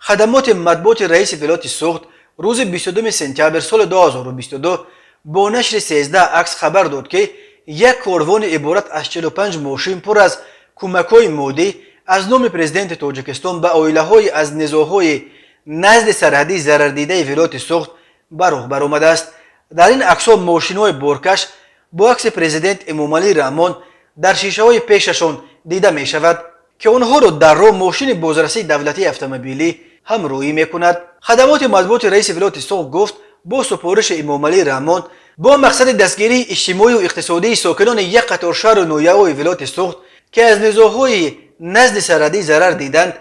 خدمات مطبوعات رئیس ولایت سوخت روز 22 سپتامبر سال 2022 با نشر 13 عکس خبر داد که یک کاروان عبارت از 45 ماشین پر از کمک‌های مادی از نام پرزیدنت تاجیکستان به عائله‌های از نزاع‌های نزد سرحدی ضرر دیده ولایت سوخت به راه برآمده است. در این عکس‌ها ماشین‌های بارکش با عکس پرزیدنت امامعلی رحمان در شیشه‌های پیششان دیده می‌شود که آنها را در راه ماشین بازرسی دولتی اتومبیلی همراهی می‌کند. خدمات مطبوعات رئیس ولایت سوخت گفت با سپارش امامعلی رحمان با مقصد دستگیری اجتماعی و اقتصادی ساکنان یک قطار شهر نویای ولایت سوخت که از نزاع‌های نزد سرحدی ضرر دیدند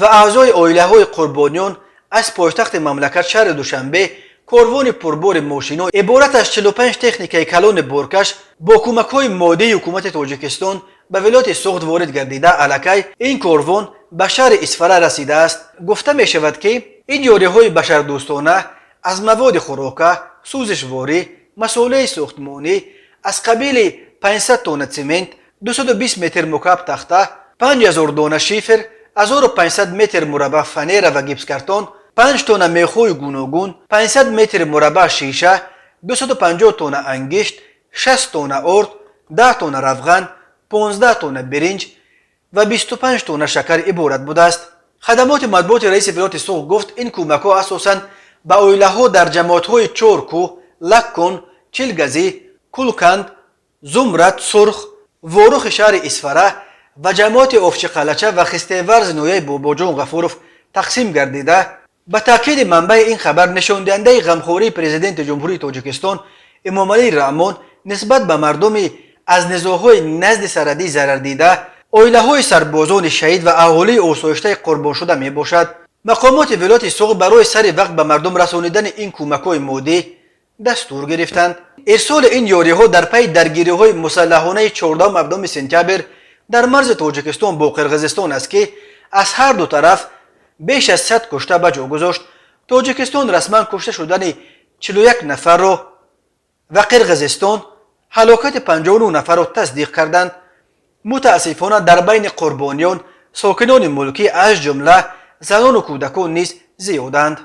و اعضای عائله‌های قربانیان از پایتخت مملکت شهر دوشنبه کاروان پربار ماشینا عبارت از 45 تکنیک کلان بارکش با کمک‌های مادی حکومت تاجیکستان به ولایت سوخت وارد گردیده الکی این کاروان به شهر اسفره رسیده است. گفته می شود که این یاری‌های بشردوستانه از مواد خوراکه، سوزشواری، مسائل ساختمانی از قبیل 500 تن سمنت، 220 متر مکعب تخته، 5000 دانه شیفر، 1500 متر مربع فنر و گیپس کرتون، 5 تن میخوی گوناگون، 500 متر مربع شیشه، 250 تن انگشت، 60 تن ارد، 10 تن روغن، 15 تن برنج و 25 تن شکر عبارت بوده است. خدمات مطبوعات رئیس ولایت سوخت گفت این کمک‌ها اساساً به عائله‌ها در جماعت‌های چورکو، لکن، چلگزی، کلکند، زمرد، سرخ، وارخ شهر اسفره و جماعت افچ قلچه و خسته‌ورز نویای باباجان غفورов تقسیم گردیده. به تاکید منبع این خبر نشان دهنده غمخواری پرزیدنت جمهوری تاجیکستان امامعلی رحمان نسبت به مردم از نزاع‌های نزد سرحدی ضرر دیده، عائله‌های سربازان شهید و اهالی آسایشته قربان شده می باشد. مقامات ولایت سوخت برای سر وقت به مردم رسانیدن این کمک‌های مادی دستور گرفتند. ارسال این یاری‌ها در پی درگیری‌های مسلحانه 14 سپتامبر در مرز تاجیکستان با قرقیزستان است که از هر دو طرف بیش از 100 کشته به جا گذاشت. تاجیکستان رسما کشته شدن 41 نفر را و قرقیزستان هلاکت 59 نفر را تصدیق کردند. متاسفانه در بین قربانیان ساکنان ملکی از جمله زنان و کودکان نیز زیادند.